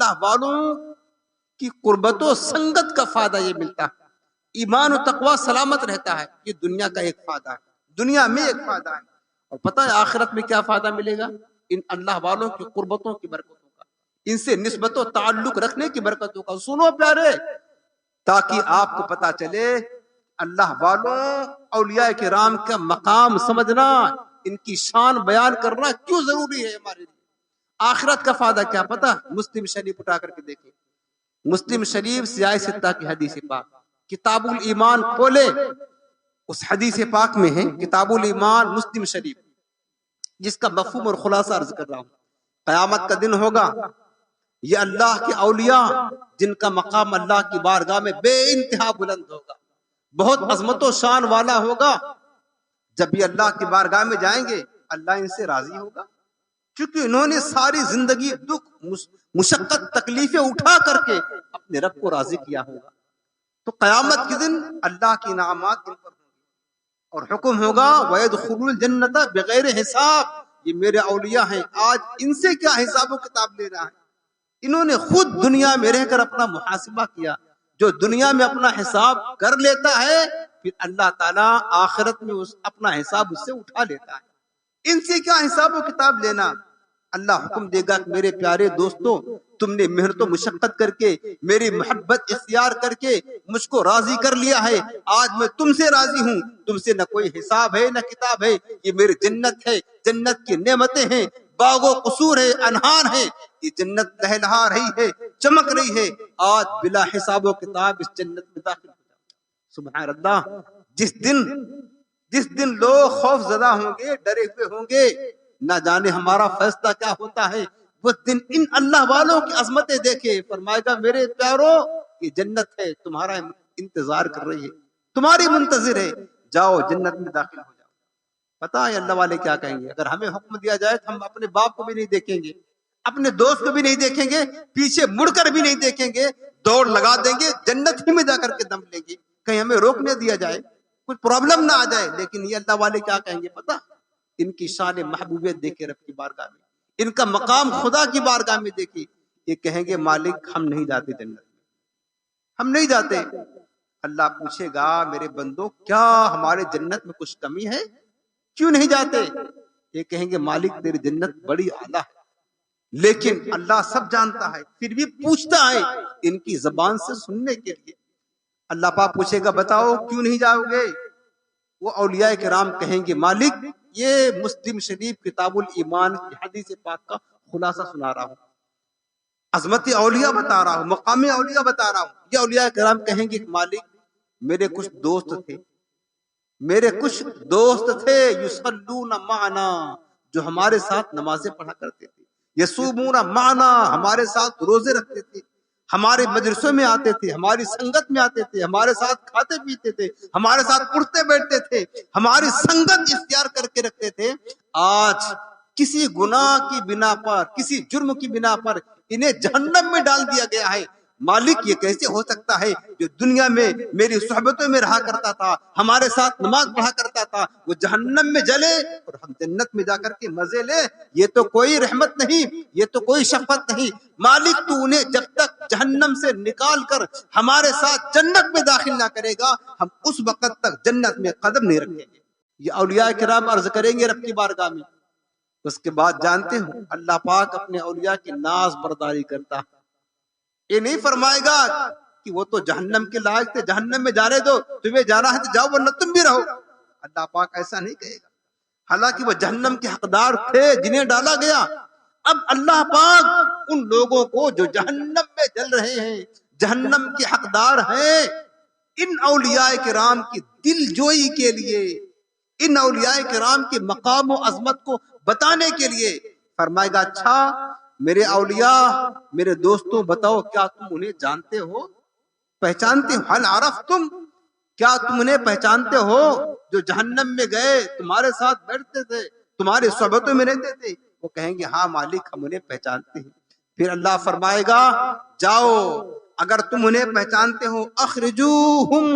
اللہ والوں کی قربت و سنگت کا فائدہ یہ ملتا ہے. ایمان و تقوی سلامت رہتا ہے. یہ دنیا کا ایک فائدہ ہے, دنیا میں ایک فائدہ ہے. اور پتہ ہے آخرت میں کیا فائدہ ملے گا؟ ان اللہ والوں کی قربتوں کی برکتوں کا, ان سے نسبت و تعلق رکھنے کی برکتوں کا. سنو پیارے, تاکہ آپ کو پتہ چلے اللہ والوں اولیاء کرام کا مقام سمجھنا, ان کی شان بیان کرنا کیوں ضروری ہے ہمارے لیے. آخرت کا فائدہ کیا پتہ؟ مسلم شریف اٹھا کر کے دیکھیں, مسلم شریف سیاہ ستہ کی حدیث پاک, کتاب الایمان کھولے, اس حدیث پاک میں ہے کتاب الایمان مسلم شریف, جس کا مفہوم اور خلاصہ عرض کر رہا ہوں. قیامت کا دن ہوگا, یہ اللہ کے اولیاء جن کا مقام اللہ کی بارگاہ میں بے انتہا بلند ہوگا, بہت عظمت و شان والا ہوگا. جب یہ اللہ کی بارگاہ میں جائیں گے اللہ ان سے راضی ہوگا, کیونکہ انہوں نے ساری زندگی دکھ مشقت تکلیفیں اٹھا کر کے اپنے رب کو راضی کیا ہوگا. تو قیامت کے دن اللہ کی انعامات ان پر ہوں گے اور حکم ہوگا وَيَدْخُلُونَ الْجَنَّةَ بِغَيْرِ حساب. یہ میرے اولیاء ہیں, آج ان سے کیا حساب و کتاب لینا ہے. انہوں نے خود دنیا میں رہ کر اپنا محاسبہ کیا. جو دنیا میں اپنا حساب کر لیتا ہے پھر اللہ تعالیٰ آخرت میں اپنا حساب اس سے اٹھا لیتا ہے. ان سے کیا حساب و کتاب لینا. اللہ حکم دے گا کہ میرے پیارے دوستوں, تم نے محنت و مشقت کر کے میری محبت اختیار کر کے مجھ کو راضی کر لیا ہے, آج میں تم سے راضی ہوں. تم سے نہ کوئی حساب ہے نہ کتاب ہے. یہ میری جنت ہے, جنت کی نعمتیں ہیں, باغ و قصور ہے, انہار ہے. یہ جنت لہلہا رہی ہے, چمک رہی ہے. آج بلا حساب و کتاب اس جنت میں داخل ہو جاؤ. سبحان اللہ. جس دن لوگ خوف زدہ ہوں گے, ڈرے ہوئے ہوں گے, نہ جانے ہمارا فیصلہ کیا ہوتا ہے, وہ دن ان اللہ والوں کی عظمتیں دیکھے, فرمائے گا میرے پیارو یہ جنت ہے, تمہارا انتظار کر رہی ہے, تمہاری منتظر ہے, جاؤ جنت میں داخل ہو جاؤ. پتہ ہے اللہ والے کیا کہیں گے؟ اگر ہمیں حکم دیا جائے تو ہم اپنے باپ کو بھی نہیں دیکھیں گے, اپنے دوست کو بھی نہیں دیکھیں گے, پیچھے مڑ کر بھی نہیں دیکھیں گے, دوڑ لگا دیں گے, جنت ہی میں جا کر کے دم لیں گے, کہیں ہمیں روکنے دیا جائے, کوئی پرابلم نہ آ جائے. لیکن یہ اللہ والے کیا کہیں گے پتہ؟ ان کی شان محبوبیت دیکھے رب کی بارگاہ میں, ان کا مقام خدا کی بارگاہ میں دیکھی, یہ کہیں گے مالک ہم نہیں جاتے جنت میں, ہم نہیں جاتے. اللہ پوچھے گا میرے بندو کیا ہمارے جنت میں کچھ کمی ہے, کیوں نہیں جاتے؟ یہ کہیں گے مالک تیری جنت بڑی اعلیٰ ہے. لیکن اللہ سب جانتا ہے پھر بھی پوچھتا ہے ان کی زبان سے سننے کے لیے. اللہ پاک پوچھے گا بتاؤ کیوں نہیں جاؤ گے؟ وہ اولیاء کرام کہیں گے مالک یہ مسلم شریف کتاب الایمان کی حدیث پاک کا خلاصہ سنا رہا ہوں, عظمت اولیاء بتا رہا ہوں, مقام اولیاء بتا رہا ہوں. یہ اولیاء کرام کہیں گے مالک میرے کچھ دوست تھے یصلون معنا, جو ہمارے ساتھ نمازیں پڑھا کرتے تھے, یصومون معنا, ہمارے ساتھ روزے رکھتے تھے, ہمارے مجلسوں میں آتے تھے, ہماری سنگت میں آتے تھے, ہمارے ساتھ کھاتے پیتے تھے, ہمارے ساتھ اٹھتے بیٹھتے تھے, ہماری سنگت اختیار کر کے رکھتے تھے. آج کسی گناہ کی بنا پر, کسی جرم کی بنا پر انہیں جہنم میں ڈال دیا گیا ہے. مالک یہ کیسے ہو سکتا ہے؟ جو دنیا میں میری صحبتوں میں رہا کرتا تھا, ہمارے ساتھ نماز پڑھا کرتا تھا, وہ جہنم میں جلے اور ہم جنت میں جا کر کے مزے لے. یہ تو کوئی رحمت نہیں, یہ تو کوئی شفقت نہیں. مالک تو انہیں جب تک جہنم سے نکال کر ہمارے ساتھ جنت میں داخل نہ کرے گا, ہم اس وقت تک جنت میں قدم نہیں رکھیں گے. یہ اولیاء کرام عرض کریں گے رب کی بارگاہ میں. اس کے بعد جانتے ہو اللہ پاک اپنے اولیاء کی ناز برداری کرتا ہے. یہ نہیں فرمائے گا کہ وہ تو جہنم کے لائق تھے, جہنم میں جانے دو, تمہیں جانا ہے تو جاؤ ورنہ تم بھی رہو. اللہ پاک ایسا نہیں کہے گا, حالانکہ وہ جہنم کے حقدار تھے جنہیں ڈالا گیا. اب اللہ پاک ان لوگوں کو جو جہنم میں جل رہے ہیں, جہنم کے حقدار ہیں, ان اولیاء کرام کی دل جوئی کے لیے, ان اولیاء کرام کے مقام و عظمت کو بتانے کے لیے فرمائے گا اچھا میرے اولیاء, میرے دوستوں بتاؤ کیا تم انہیں جانتے ہو, پہچانتے ہو؟ حل عرفتم, کیا تم انہیں پہچانتے ہو جو جہنم میں گئے, تمہارے ساتھ بیٹھتے تھے, تمہاری صحبتوں میں رہتے تھے؟ وہ کہیں گے ہاں مالک ہم انہیں پہچانتے ہیں. پھر اللہ فرمائے گا جاؤ اگر تم انہیں پہچانتے ہو اخرجوہم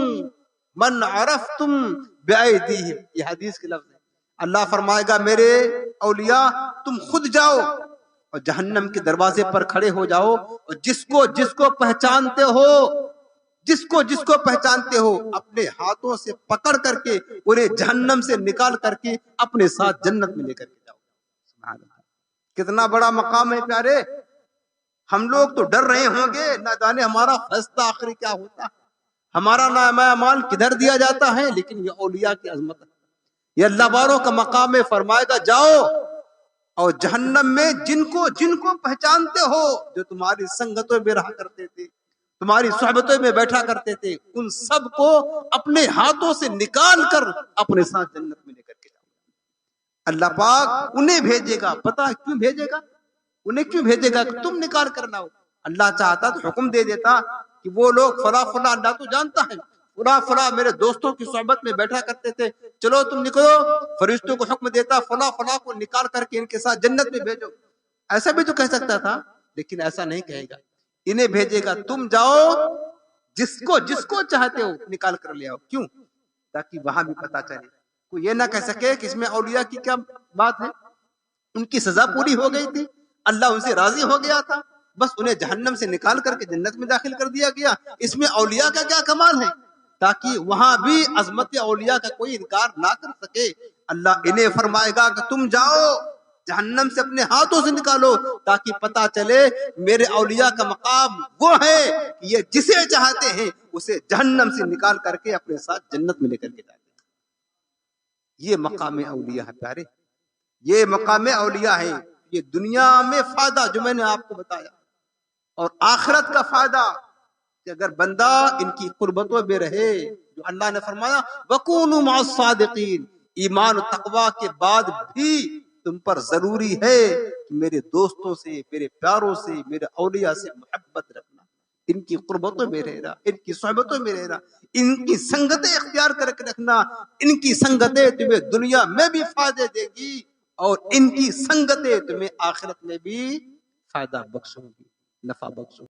من عرفتم بأیدیہم, یہ حدیث کے لفظ ہے. اللہ فرمائے گا میرے اولیاء تم خود جاؤ اور جہنم کے دروازے پر کھڑے ہو جاؤ اور جس کو پہچانتے ہو جس کو پہچانتے ہو اپنے ہاتھوں سے پکڑ کر کے انہیں جہنم سے نکال کر کے اپنے ساتھ جنت میں لے کر کے جاؤ. سبحان اللہ. کتنا بڑا مقام ہے پیارے. ہم لوگ تو ڈر رہے ہوں گے نہ جانے ہمارا فیصلہ آخری کیا ہوتا ہے, ہمارا نامہ اعمال کدھر دیا جاتا ہے. لیکن یہ اولیاء کی عظمت ہے, یہ اللہ والوں کا مقام ہے. فرمائے گا جاؤ اور جہنم میں جن کو پہچانتے ہو, جو تمہاری سنگتوں میں رہا کرتے تھے, تمہاری صحبتوں میں بیٹھا کرتے تھے, ان سب کو اپنے ہاتھوں سے نکال کر اپنے ساتھ جنت میں لے کر کے جاؤ. اللہ پاک انہیں بھیجے گا. پتا کیوں بھیجے گا؟ انہیں کیوں بھیجے گا کہ تم نکال کر لاؤ. اللہ چاہتا تو حکم دے دیتا کہ وہ لوگ فلاں فلاں, اللہ تو جانتا ہے, فلاں فلاں میرے دوستوں کی صحبت میں بیٹھا کرتے تھے, چلو تم نکلو. فرشتوں کو حکم دیتا فلاں فلاں کو نکال کر کے ان کے ساتھ جنت میں بھیجو. ایسا بھی تو کہہ سکتا تھا, لیکن ایسا نہیں کہے گا. انہیں بھیجے گا تم جاؤ جس کو چاہتے ہو نکال کر لے آؤ. کیوں؟ تاکہ وہاں بھی پتا چلے, کوئی یہ نہ کہہ سکے کہ اس میں اولیاء کی کیا بات ہے, ان کی سزا پوری ہو گئی تھی, اللہ ان سے راضی ہو گیا تھا, بس انہیں جہنم سے نکال کر کے جنت میں داخل کر دیا گیا. اس میں اولیاء کا کیا کمال ہے, تاکہ وہاں بھی عظمت اولیاء کا کوئی انکار نہ کر سکے. اللہ انہیں فرمائے گا کہ تم جاؤ جہنم سے اپنے ہاتھوں سے نکالو, تاکہ پتا چلے میرے اولیاء کا مقام وہ ہے کہ یہ جسے چاہتے ہیں اسے جہنم سے نکال کر کے اپنے ساتھ جنت میں لے کر کے جاتے ہیں. یہ مقام اولیاء ہے پیارے, یہ مقام اولیاء ہے. یہ دنیا میں فائدہ جو میں نے آپ کو بتایا, اور آخرت کا فائدہ کہ اگر بندہ ان کی قربتوں میں رہے, جو اللہ نے فرمایا وَكُونُوا مَعَ الصَّادِقِينَ, ایمان و تقوی کے بعد بھی تم پر ضروری ہے کہ میرے دوستوں سے, میرے پیاروں سے, میرے اولیاء سے محبت رکھنا, ان کی قربتوں میں رہنا, ان کی صحبتوں میں رہنا, ان کی سنگتیں اختیار کر کے رکھنا. ان کی سنگتیں تمہیں دنیا میں بھی فائدے دے گی اور ان کی سنگتیں تمہیں آخرت میں بھی فائدہ بخشوں گی, نفع بخشوں گی.